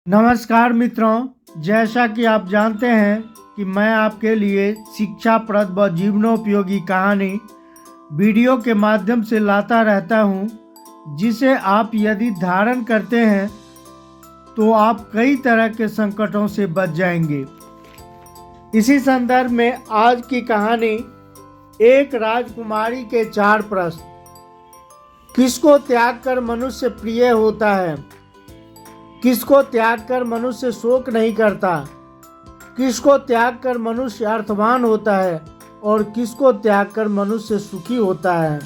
नमस्कार मित्रों, जैसा कि आप जानते हैं कि मैं आपके लिए शिक्षाप्रद व जीवनोपयोगी कहानी वीडियो के माध्यम से लाता रहता हूं, जिसे आप यदि धारण करते हैं तो आप कई तरह के संकटों से बच जाएंगे। इसी संदर्भ में आज की कहानी एक राजकुमारी के 4 प्रश्न। किसको त्याग कर मनुष्य प्रिय होता है? किसको त्याग कर मनुष्य शोक नहीं करता? किसको त्याग कर मनुष्य अर्थवान होता है और किसको त्याग कर मनुष्य सुखी होता है?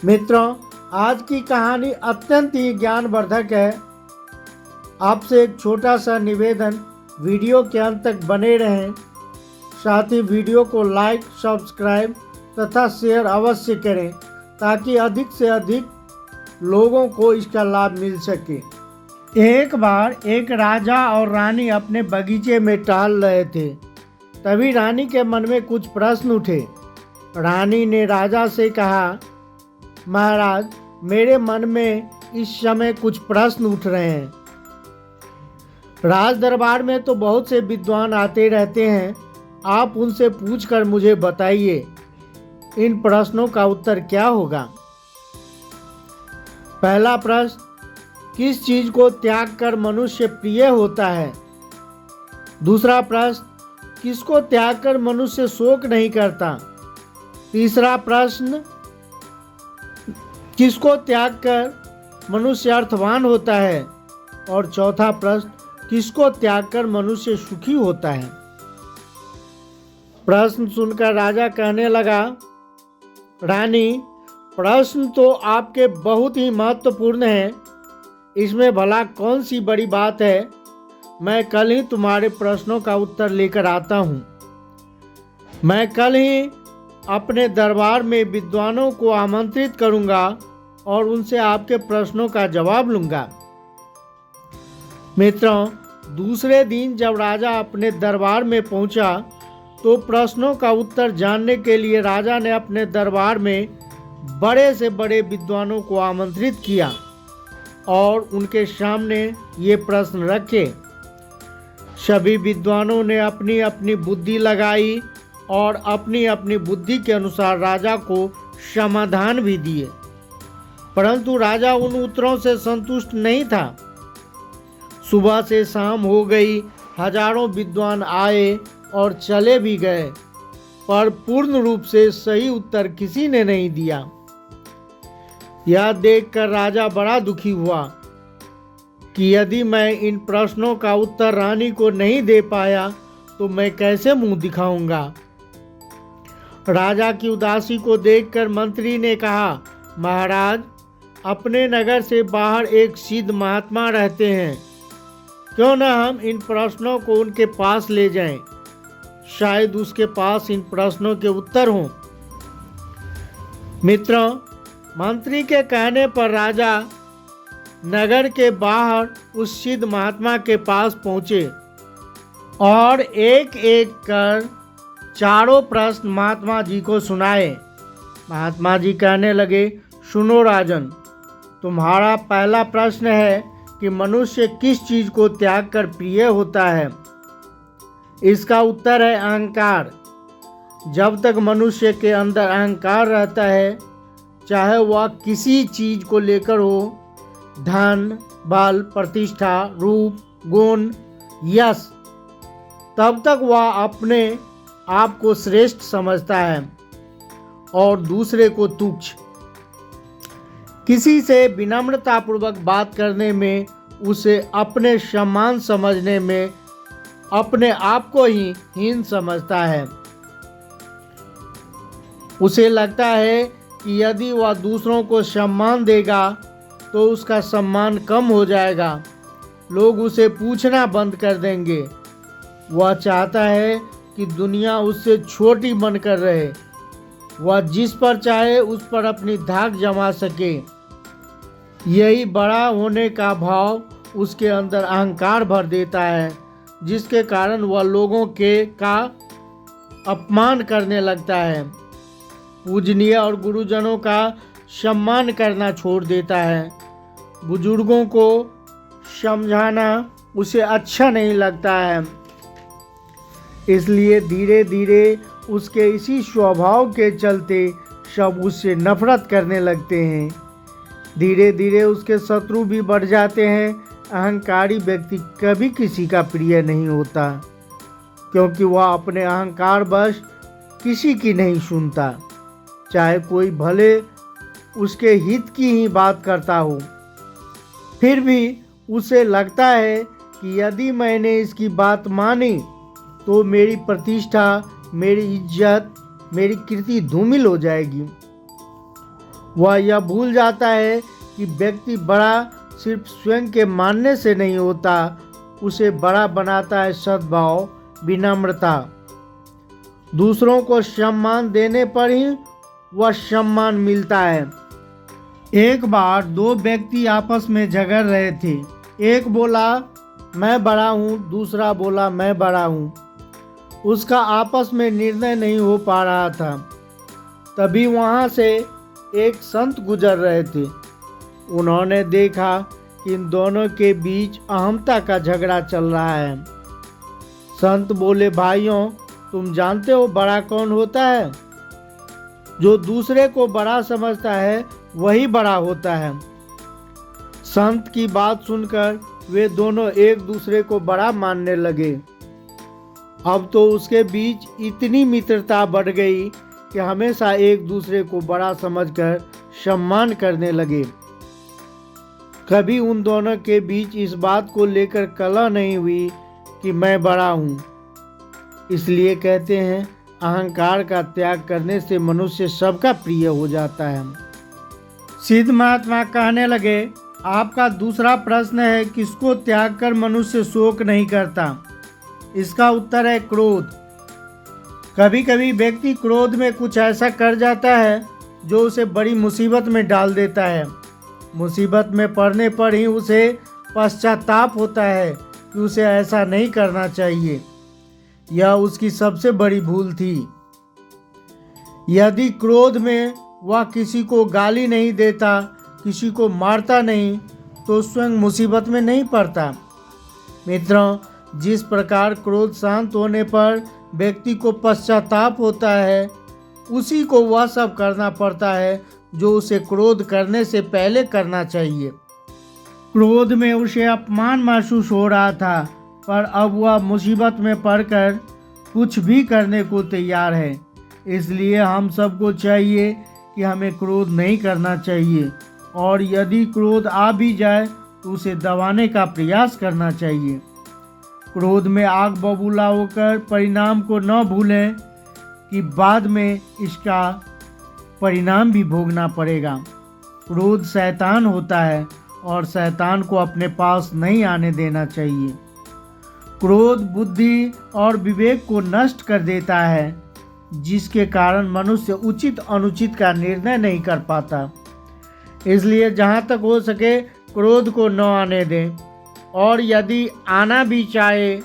मित्रों, आज की कहानी अत्यंत ही ज्ञानवर्धक है। आपसे एक छोटा सा निवेदन, वीडियो के अंत तक बने रहें। साथ ही वीडियो को लाइक, सब्सक्राइब तथा शेयर अवश्य करें ताकि अधिक से अधिक लोगों को इसका लाभ मिल सके। एक बार एक राजा और रानी अपने बगीचे में टहल रहे थे। तभी रानी के मन में कुछ प्रश्न उठे। रानी ने राजा से कहा, महाराज, मेरे मन में इस समय कुछ प्रश्न उठ रहे हैं। राज दरबार में तो बहुत से विद्वान आते रहते हैं, आप उनसे पूछकर मुझे बताइए, इन प्रश्नों का उत्तर क्या होगा? पहला प्रश्न, किस चीज को त्याग कर मनुष्य प्रिय होता है? दूसरा प्रश्न, किसको त्याग कर मनुष्य शोक नहीं करता? तीसरा प्रश्न, किसको त्याग कर मनुष्य अर्थवान होता है? और चौथा प्रश्न, किसको त्याग कर मनुष्य सुखी होता है? प्रश्न सुनकर राजा कहने लगा, रानी, प्रश्न तो आपके बहुत ही महत्वपूर्ण हैं। इसमें भला कौन सी बड़ी बात है? मैं कल ही तुम्हारे प्रश्नों का उत्तर लेकर आता हूँ। मैं कल ही अपने दरबार में विद्वानों को आमंत्रित करूँगा और उनसे आपके प्रश्नों का जवाब लूँगा। मित्रों, दूसरे दिन जब राजा अपने दरबार में पहुँचा तो प्रश्नों का उत्तर जानने के लिए राजा ने अपने दरबार में बड़े से बड़े विद्वानों को आमंत्रित किया और उनके सामने ये प्रश्न रखे। सभी विद्वानों ने अपनी अपनी बुद्धि लगाई और अपनी अपनी बुद्धि के अनुसार राजा को समाधान भी दिए, परंतु राजा उन उत्तरों से संतुष्ट नहीं था। सुबह से शाम हो गई, हजारों विद्वान आए और चले भी गए, पर पूर्ण रूप से सही उत्तर किसी ने नहीं दिया। यह देखकर राजा बड़ा दुखी हुआ कि यदि मैं इन प्रश्नों का उत्तर रानी को नहीं दे पाया तो मैं कैसे मुंह दिखाऊंगा। राजा की उदासी को देखकर मंत्री ने कहा, महाराज, अपने नगर से बाहर एक सिद्ध महात्मा रहते हैं, क्यों न हम इन प्रश्नों को उनके पास ले जाएं? शायद उसके पास इन प्रश्नों के उत्तर हों। मित्रों, मंत्री के कहने पर राजा नगर के बाहर उस सिद्ध महात्मा के पास पहुंचे और एक एक कर चारों प्रश्न महात्मा जी को सुनाए। महात्मा जी कहने लगे, सुनो राजन, तुम्हारा पहला प्रश्न है कि मनुष्य किस चीज को त्याग कर प्रिय होता है। इसका उत्तर है अहंकार। जब तक मनुष्य के अंदर अहंकार रहता है, चाहे वह किसी चीज को लेकर हो, धन, बल, प्रतिष्ठा, रूप, गुण, यश, तब तक वह अपने आप को श्रेष्ठ समझता है और दूसरे को तुच्छ। किसी से विनम्रतापूर्वक बात करने में, उसे अपने सम्मान समझने में अपने आप को ही हीन समझता है। उसे लगता है कि यदि वह दूसरों को सम्मान देगा तो उसका सम्मान कम हो जाएगा, लोग उसे पूछना बंद कर देंगे। वह चाहता है कि दुनिया उससे छोटी बनकर रहे, वह जिस पर चाहे उस पर अपनी धाक जमा सके। यही बड़ा होने का भाव उसके अंदर अहंकार भर देता है, जिसके कारण वह लोगों का अपमान करने लगता है, पूजनीय और गुरुजनों का सम्मान करना छोड़ देता है, बुजुर्गों को समझाना उसे अच्छा नहीं लगता है, इसलिए धीरे धीरे उसके इसी स्वभाव के चलते सब उससे नफरत करने लगते हैं। धीरे धीरे उसके शत्रु भी बढ़ जाते हैं। अहंकारी व्यक्ति कभी किसी का प्रिय नहीं होता, क्योंकि वह अपने अहंकार वश किसी की नहीं सुनता, चाहे कोई भले उसके हित की ही बात करता हो। फिर भी उसे लगता है कि यदि मैंने इसकी बात मानी तो मेरी प्रतिष्ठा, मेरी इज्जत, मेरी कीर्ति धूमिल हो जाएगी। वह यह भूल जाता है कि व्यक्ति बड़ा सिर्फ स्वयं के मानने से नहीं होता, उसे बड़ा बनाता है सद्भाव, विनम्रता। दूसरों को सम्मान देने पर ही वह सम्मान मिलता है। एक बार दो व्यक्ति आपस में झगड़ रहे थे। एक बोला मैं बड़ा हूँ, दूसरा बोला मैं बड़ा हूँ। उसका आपस में निर्णय नहीं हो पा रहा था। तभी वहाँ से एक संत गुजर रहे थे। उन्होंने देखा कि इन दोनों के बीच अहमता का झगड़ा चल रहा है। संत बोले, भाइयों, तुम जानते हो बड़ा कौन होता है? जो दूसरे को बड़ा समझता है वही बड़ा होता है। संत की बात सुनकर वे दोनों एक दूसरे को बड़ा मानने लगे। अब तो उसके बीच इतनी मित्रता बढ़ गई कि हमेशा एक दूसरे को बड़ा समझकर सम्मान करने लगे। कभी उन दोनों के बीच इस बात को लेकर कलह नहीं हुई कि मैं बड़ा हूँ। इसलिए कहते हैं, अहंकार का त्याग करने से मनुष्य सबका प्रिय हो जाता है। सिद्ध महात्मा कहने लगे, आपका दूसरा प्रश्न है, किसको त्याग कर मनुष्य शोक नहीं करता? इसका उत्तर है क्रोध। कभी कभी व्यक्ति क्रोध में कुछ ऐसा कर जाता है जो उसे बड़ी मुसीबत में डाल देता है। मुसीबत में पड़ने पर ही उसे पश्चाताप होता है कि उसे ऐसा नहीं करना चाहिए। यह उसकी सबसे बड़ी भूल थी। यदि क्रोध में वह किसी को गाली नहीं देता, किसी को मारता नहीं, तो स्वयं मुसीबत में नहीं पड़ता। मित्रों, जिस प्रकार क्रोध शांत होने पर व्यक्ति को पश्चाताप होता है, उसी को वह सब करना पड़ता है जो उसे क्रोध करने से पहले करना चाहिए। क्रोध में उसे अपमान महसूस हो रहा था, पर अब वह मुसीबत में पड़कर कुछ भी करने को तैयार है। इसलिए हम सबको चाहिए कि हमें क्रोध नहीं करना चाहिए, और यदि क्रोध आ भी जाए तो उसे दबाने का प्रयास करना चाहिए। क्रोध में आग बबूला होकर परिणाम को न भूलें कि बाद में इसका परिणाम भी भोगना पड़ेगा। क्रोध शैतान होता है और शैतान को अपने पास नहीं आने देना चाहिए। क्रोध बुद्धि और विवेक को नष्ट कर देता है, जिसके कारण मनुष्य उचित अनुचित का निर्णय नहीं कर पाता। इसलिए जहाँ तक हो सके क्रोध को न आने दें, और यदि आना भी चाहे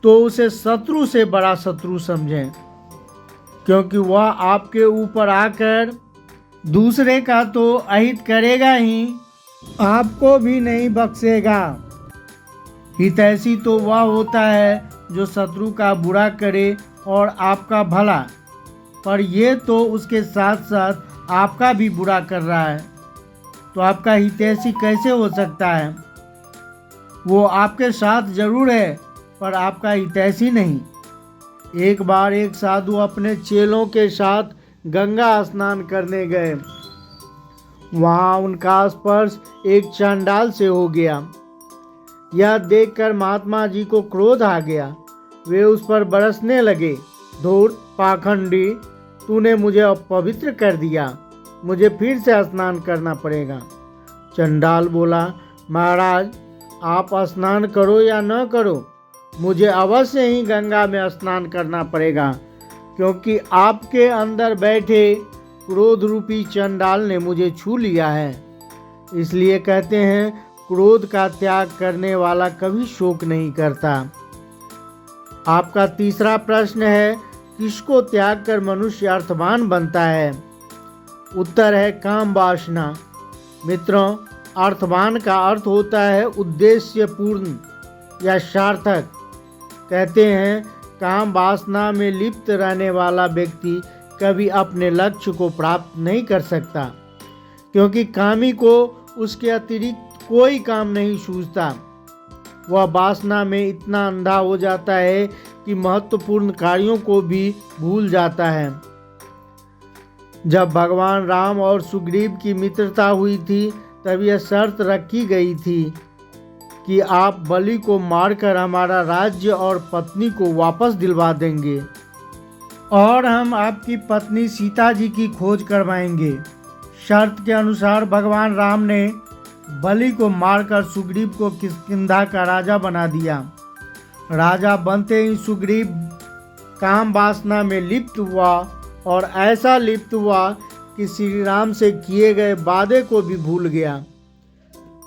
तो उसे शत्रु से बड़ा शत्रु समझें, क्योंकि वह आपके ऊपर आकर दूसरे का तो अहित करेगा ही, आपको भी नहीं बख्शेगा। हितैषी तो वह होता है जो शत्रु का बुरा करे और आपका भला, पर ये तो उसके साथ साथ आपका भी बुरा कर रहा है, तो आपका हितैषी कैसे हो सकता है? वो आपके साथ जरूर है, पर आपका हितैषी नहीं। एक बार एक साधु अपने चेलों के साथ गंगा स्नान करने गए। वहाँ उनका स्पर्श एक चांडाल से हो गया। यह देखकर महात्मा जी को क्रोध आ गया। वे उस पर बरसने लगे, धूर्त, पाखंडी, तूने मुझे अपवित्र कर दिया, मुझे फिर से स्नान करना पड़ेगा। चंडाल बोला, महाराज, आप स्नान करो या न करो, मुझे अवश्य ही गंगा में स्नान करना पड़ेगा, क्योंकि आपके अंदर बैठे क्रोध रूपी चंडाल ने मुझे छू लिया है। इसलिए कहते हैं, क्रोध का त्याग करने वाला कभी शोक नहीं करता। आपका तीसरा प्रश्न है, किसको त्याग कर मनुष्य अर्थवान बनता है? उत्तर है काम वासना। मित्रों, अर्थवान का अर्थ होता है उद्देश्यपूर्ण या सार्थक। कहते हैं काम वासना में लिप्त रहने वाला व्यक्ति कभी अपने लक्ष्य को प्राप्त नहीं कर सकता, क्योंकि कामी को उसके अतिरिक्त कोई काम नहीं सूझता। वह वासना में इतना अंधा हो जाता है कि महत्वपूर्ण कार्यों को भी भूल जाता है। जब भगवान राम और सुग्रीव की मित्रता हुई थी तब यह शर्त रखी गई थी कि आप बलि को मारकर हमारा राज्य और पत्नी को वापस दिलवा देंगे और हम आपकी पत्नी सीता जी की खोज करवाएंगे। शर्त के अनुसार भगवान राम ने बलि को मारकर सुग्रीव को किष्किंधा का राजा बना दिया। राजा बनते ही सुग्रीव काम वासना में लिप्त हुआ और ऐसा लिप्त हुआ कि श्री राम से किए गए वादे को भी भूल गया।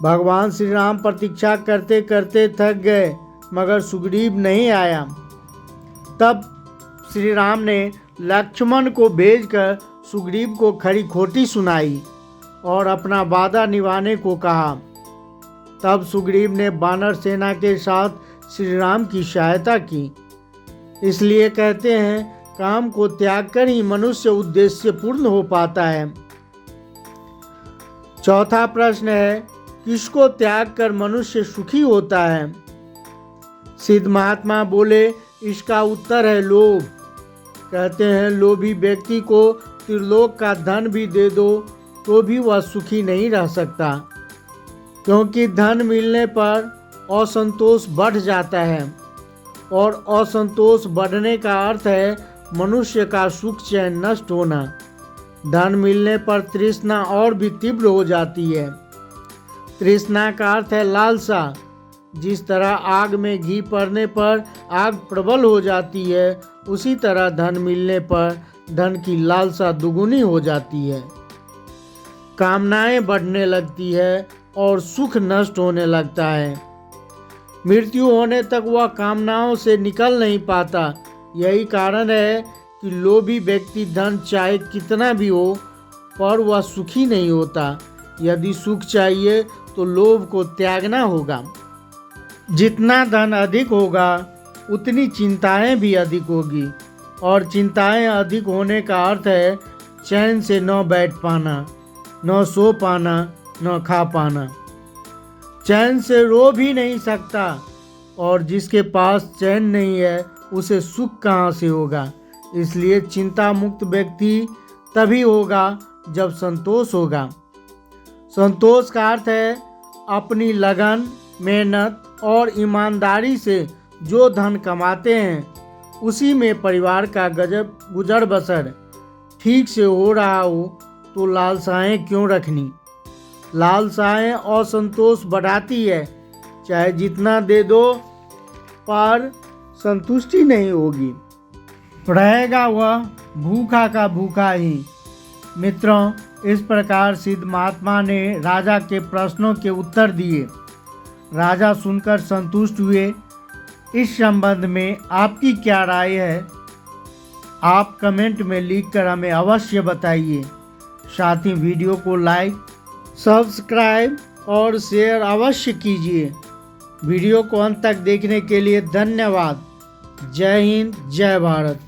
भगवान श्री राम प्रतीक्षा करते करते थक गए मगर सुग्रीव नहीं आया। तब श्री राम ने लक्ष्मण को भेजकर सुग्रीव को खरी खोटी सुनाई और अपना वादा निभाने को कहा। तब सुग्रीव ने वानर सेना के साथ श्री राम की सहायता की। इसलिए कहते हैं काम को त्याग कर ही मनुष्य उद्देश्य पूर्ण हो पाता है। चौथा प्रश्न है, किसको त्याग कर मनुष्य सुखी होता है? सिद्ध महात्मा बोले, इसका उत्तर है लोभ। कहते हैं लोभी व्यक्ति को त्रिलोक का धन भी दे दो तो भी वह सुखी नहीं रह सकता, क्योंकि धन मिलने पर असंतोष बढ़ जाता है और असंतोष बढ़ने का अर्थ है मनुष्य का सुख चैन नष्ट होना। धन मिलने पर तृष्णा और भी तीव्र हो जाती है। तृष्णा का अर्थ है लालसा। जिस तरह आग में घी पड़ने पर आग प्रबल हो जाती है, उसी तरह धन मिलने पर धन की लालसा दुगुनी हो जाती है। कामनाएं बढ़ने लगती है और सुख नष्ट होने लगता है। मृत्यु होने तक वह कामनाओं से निकल नहीं पाता। यही कारण है कि लोभी व्यक्ति धन चाहे कितना भी हो पर वह सुखी नहीं होता। यदि सुख चाहिए तो लोभ को त्यागना होगा। जितना धन अधिक होगा उतनी चिंताएं भी अधिक होगी, और चिंताएं अधिक होने का अर्थ है चैन से न बैठ पाना, न सो पाना, न खा पाना। चैन से रो भी नहीं सकता, और जिसके पास चैन नहीं है उसे सुख कहाँ से होगा। इसलिए चिंता मुक्त व्यक्ति तभी होगा जब संतोष होगा। संतोष का अर्थ है अपनी लगन, मेहनत और ईमानदारी से जो धन कमाते हैं उसी में परिवार का गुजर बसर ठीक से हो रहा हो तो लालसाएं क्यों रखनी। लालसाएं असंतोष बढ़ाती है। चाहे जितना दे दो पर संतुष्टि नहीं होगी, रहेगा वह भूखा का भूखा ही। मित्रों, इस प्रकार सिद्ध महात्मा ने राजा के प्रश्नों के उत्तर दिए। राजा सुनकर संतुष्ट हुए। इस संबंध में आपकी क्या राय है? आप कमेंट में लिखकर हमें अवश्य बताइए। साथ ही वीडियो को लाइक, सब्सक्राइब और शेयर अवश्य कीजिए। वीडियो को अंत तक देखने के लिए धन्यवाद। जय हिंद, जय भारत।